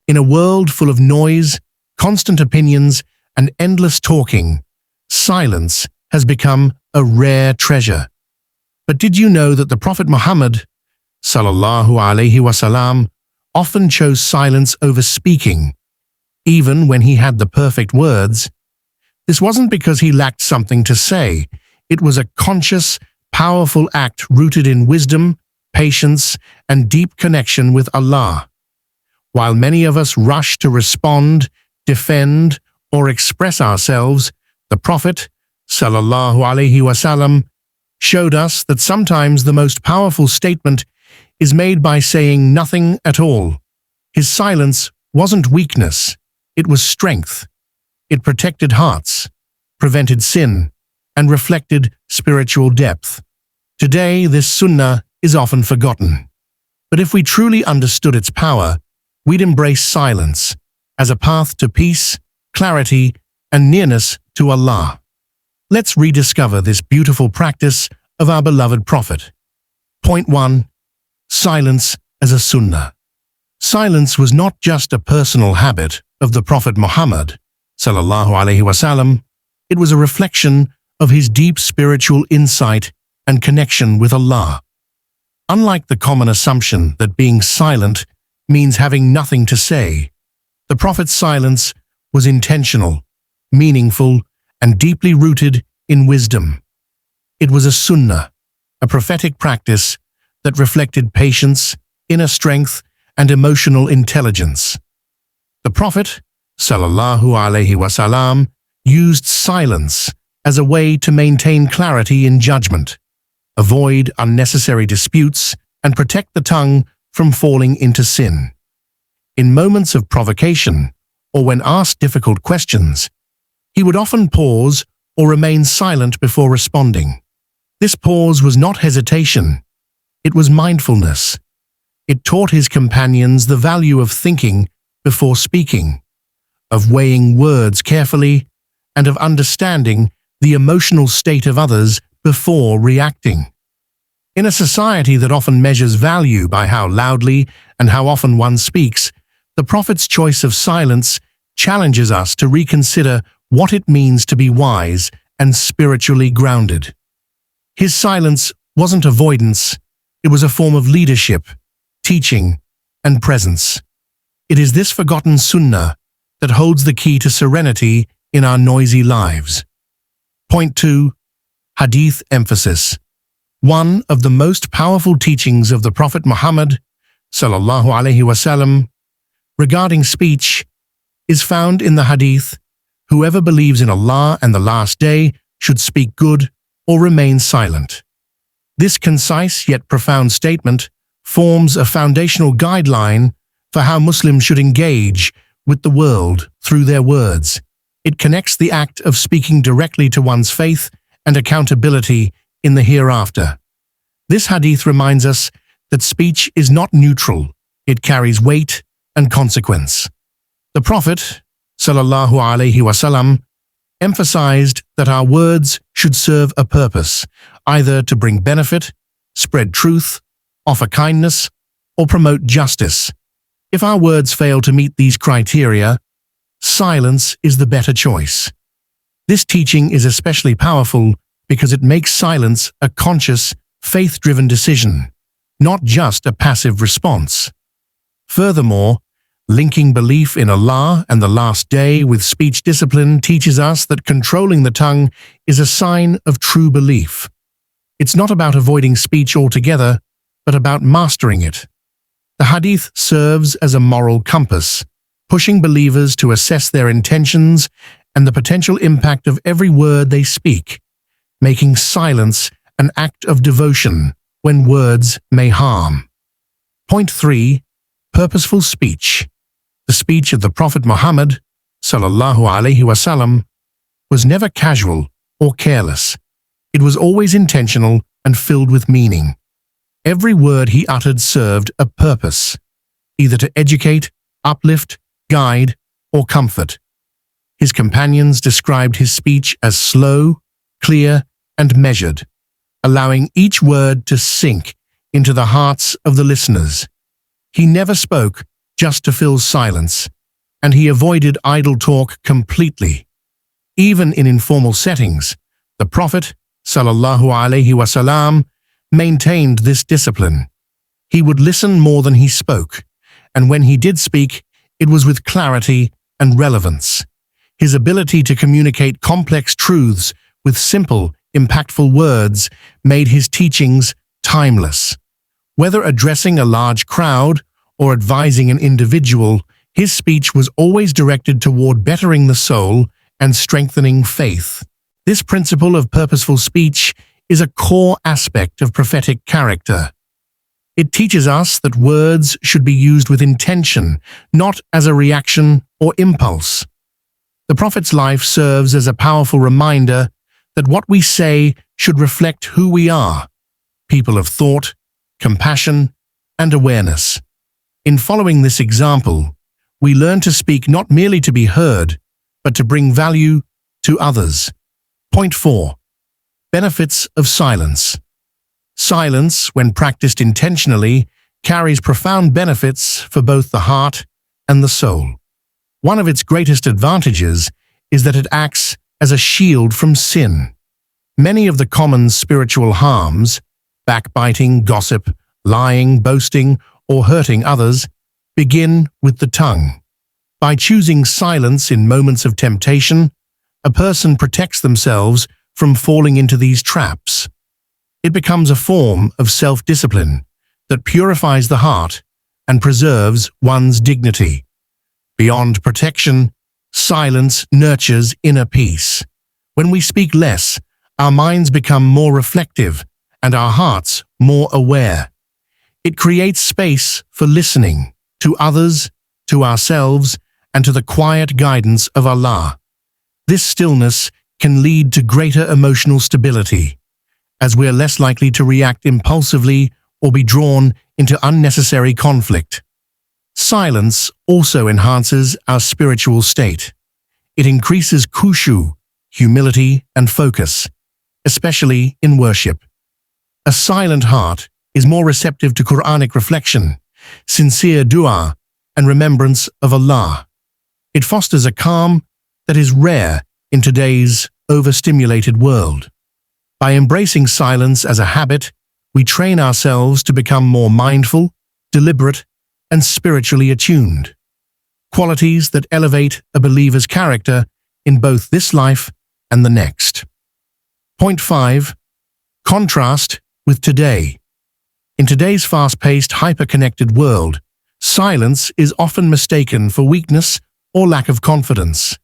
In a world full of noise, constant opinions, and endless talking, silence has become a rare treasure. But did you know that the Prophet Muhammad, Salallahu Alayhi Wasalam, often chose silence over speaking, even when he had the perfect words? This wasn't because he lacked something to say. It was a conscious, powerful act rooted in wisdom, patience, and deep connection with Allah. While many of us rush to respond, defend, or express ourselves, the Prophet, Salallahu Alayhi Wasalam, showed us that sometimes the most powerful statement is made by saying nothing at all. His silence wasn't weakness, it was strength. It protected hearts, prevented sin, and reflected spiritual depth. Today, this sunnah is often forgotten. But if we truly understood its power, we'd embrace silence as a path to peace, clarity, and nearness to Allah. Let's rediscover this beautiful practice of our beloved Prophet. Point 1. Silence as a sunnah. Silence was not just a personal habit of the Prophet Muhammad, Salallahu Alayhi Wasalam. It was a reflection of his deep spiritual insight and connection with Allah. Unlike the common assumption that being silent means having nothing to say, the Prophet's silence was intentional, meaningful, and deeply rooted in wisdom. It was a sunnah, a prophetic practice that reflected patience, inner strength, and emotional intelligence. The Prophet, Salallahu Alayhi Wasalam, used silence as a way to maintain clarity in judgment, avoid unnecessary disputes, and protect the tongue from falling into sin. In moments of provocation, or when asked difficult questions, he would often pause or remain silent before responding. This pause was not hesitation, it was mindfulness. It taught his companions the value of thinking before speaking, of weighing words carefully, and of understanding the emotional state of others before reacting. In a society that often measures value by how loudly and how often one speaks, the Prophet's choice of silence challenges us to reconsider what it means to be wise and spiritually grounded. His silence wasn't avoidance, it was a form of leadership, teaching, and presence. It is this forgotten sunnah that holds the key to serenity in our noisy lives. Point 2. Hadith emphasis. One of the most powerful teachings of the Prophet Muhammad, Salallahu Alayhi Wasalam, regarding speech is found in the Hadith, "Whoever believes in Allah and the Last Day should speak good or remain silent." This concise yet profound statement forms a foundational guideline for how Muslims should engage with the world through their words. It connects the act of speaking directly to one's faith and accountability in the hereafter. This hadith reminds us that speech is not neutral, it carries weight and consequence. The Prophet, Salallahu Alayhi Wasalam, emphasized that our words should serve a purpose, either to bring benefit, spread truth, offer kindness, or promote justice. If our words fail to meet these criteria, silence is the better choice. This teaching is especially powerful because it makes silence a conscious, faith-driven decision, not just a passive response. Furthermore, linking belief in Allah and the Last Day with speech discipline teaches us that controlling the tongue is a sign of true belief. It's not about avoiding speech altogether, but about mastering it. The Hadith serves as a moral compass, pushing believers to assess their intentions and the potential impact of every word they speak, making silence an act of devotion when words may harm. Point 3. Purposeful speech. The speech of the Prophet Muhammad, Salallahu Alayhi Wasalam, was never casual or careless. It was always intentional and filled with meaning. Every word he uttered served a purpose, either to educate, uplift, guide, or comfort. His companions described his speech as slow, clear, and measured, allowing each word to sink into the hearts of the listeners. He never spoke just to fill silence, and he avoided idle talk completely. Even in informal settings, the Prophet, Salallahu Alayhi Wasalam, maintained this discipline. He would listen more than he spoke, and when he did speak, it was with clarity and relevance. His ability to communicate complex truths with simple, impactful words made his teachings timeless. Whether addressing a large crowd or advising an individual, his speech was always directed toward bettering the soul and strengthening faith. This principle of purposeful speech is a core aspect of prophetic character. It teaches us that words should be used with intention, not as a reaction or impulse. The Prophet's life serves as a powerful reminder that what we say should reflect who we are, people of thought, compassion, and awareness. In following this example, we learn to speak not merely to be heard, but to bring value to others. Point 4. Benefits of silence. Silence, when practiced intentionally, carries profound benefits for both the heart and the soul. One of its greatest advantages is that it acts as a shield from sin. Many of the common spiritual harms, backbiting, gossip, lying, boasting, or hurting others, begin with the tongue. By choosing silence in moments of temptation, a person protects themselves from falling into these traps. It becomes a form of self-discipline that purifies the heart and preserves one's dignity. Beyond protection, silence nurtures inner peace. When we speak less, our minds become more reflective and our hearts more aware. It creates space for listening to others, to ourselves, and to the quiet guidance of Allah. This stillness can lead to greater emotional stability, as we're less likely to react impulsively or be drawn into unnecessary conflict. Silence also enhances our spiritual state. It increases khushu, humility, and focus, especially in worship. A silent heart is more receptive to Quranic reflection, sincere dua, and remembrance of Allah. It fosters a calm that is rare in today's overstimulated world. By embracing silence as a habit, we train ourselves to become more mindful, deliberate, and spiritually attuned. Qualities that elevate a believer's character in both this life and the next. Point 5. Contrast with today. In today's fast-paced, hyper-connected world, silence is often mistaken for weakness or lack of confidence.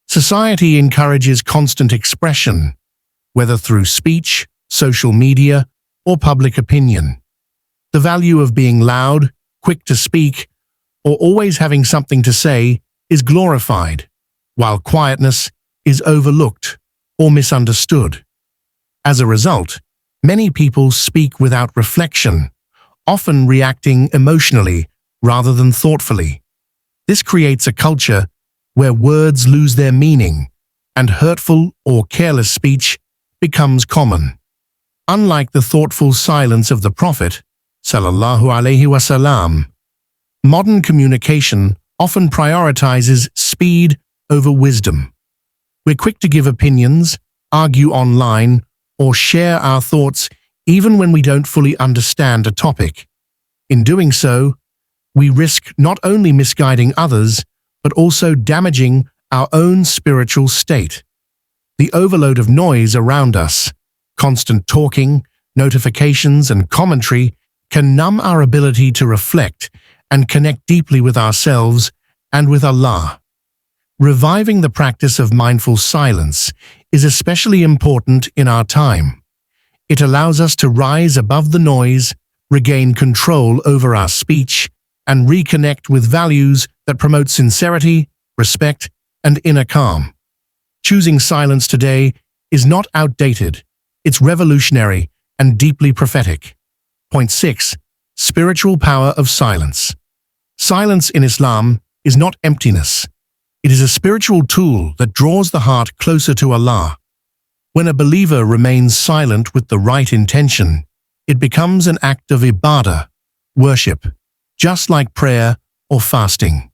Society encourages constant expression, whether through speech, social media, or public opinion. The value of being loud, quick to speak, or always having something to say is glorified, while quietness is overlooked or misunderstood. As a result, many people speak without reflection, often reacting emotionally rather than thoughtfully. This creates a culture where words lose their meaning and hurtful or careless speech becomes common. Unlike the thoughtful silence of the Prophet, Salallahu Alayhi Wasalam, modern communication often prioritizes speed over wisdom. We're quick to give opinions, argue online, or share our thoughts even when we don't fully understand a topic. In doing so, we risk not only misguiding others, but also damaging our own spiritual state. The overload of noise around us, constant talking, notifications, and commentary can numb our ability to reflect and connect deeply with ourselves and with Allah. Reviving the practice of mindful silence is especially important in our time. It allows us to rise above the noise, regain control over our speech, and reconnect with values that promote sincerity, respect, and inner calm. Choosing silence today is not outdated, it's revolutionary and deeply prophetic. Point 6. Spiritual power of silence. Silence in Islam is not emptiness. It is a spiritual tool that draws the heart closer to Allah. When a believer remains silent with the right intention, it becomes an act of ibadah, worship. Just like prayer or fasting.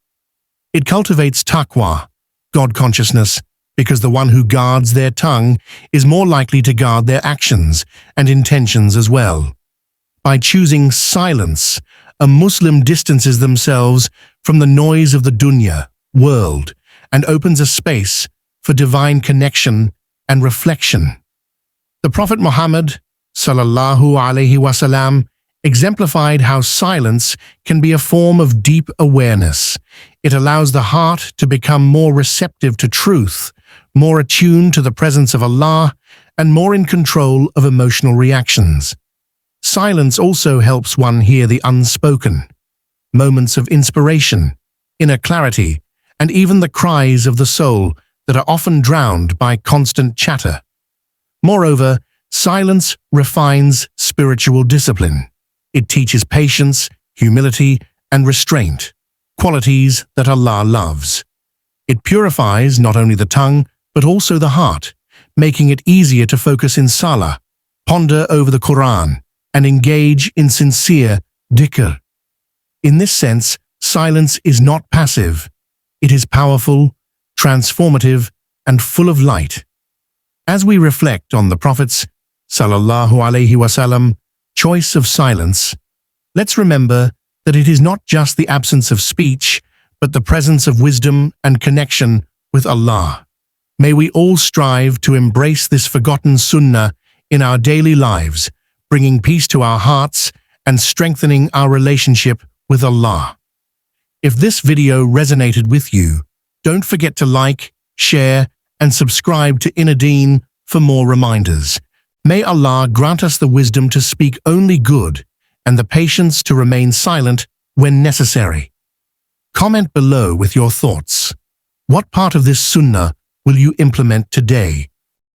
It cultivates taqwa, God consciousness, because the one who guards their tongue is more likely to guard their actions and intentions as well. By choosing silence, a Muslim distances themselves from the noise of the dunya, world, and opens a space for divine connection and reflection. The Prophet Muhammad, Salallahu Alayhi Wasalam, exemplified how silence can be a form of deep awareness. It allows the heart to become more receptive to truth, more attuned to the presence of Allah, and more in control of emotional reactions. Silence also helps one hear the unspoken, moments of inspiration, inner clarity, and even the cries of the soul that are often drowned by constant chatter. Moreover, silence refines spiritual discipline. It teaches patience, humility, and restraint, qualities that Allah loves. It purifies not only the tongue, but also the heart, making it easier to focus in salah, ponder over the Quran, and engage in sincere dhikr. In this sense, silence is not passive. It is powerful, transformative, and full of light. As we reflect on the Prophet's Salallahu Alayhi Wasalam choice of silence, let's remember that it is not just the absence of speech, but the presence of wisdom and connection with Allah. May we all strive to embrace this forgotten Sunnah in our daily lives, bringing peace to our hearts and strengthening our relationship with Allah. If this video resonated with you, don't forget to like, share, and subscribe to Deen for more reminders. May Allah grant us the wisdom to speak only good and the patience to remain silent when necessary. Comment below with your thoughts. What part of this Sunnah will you implement today?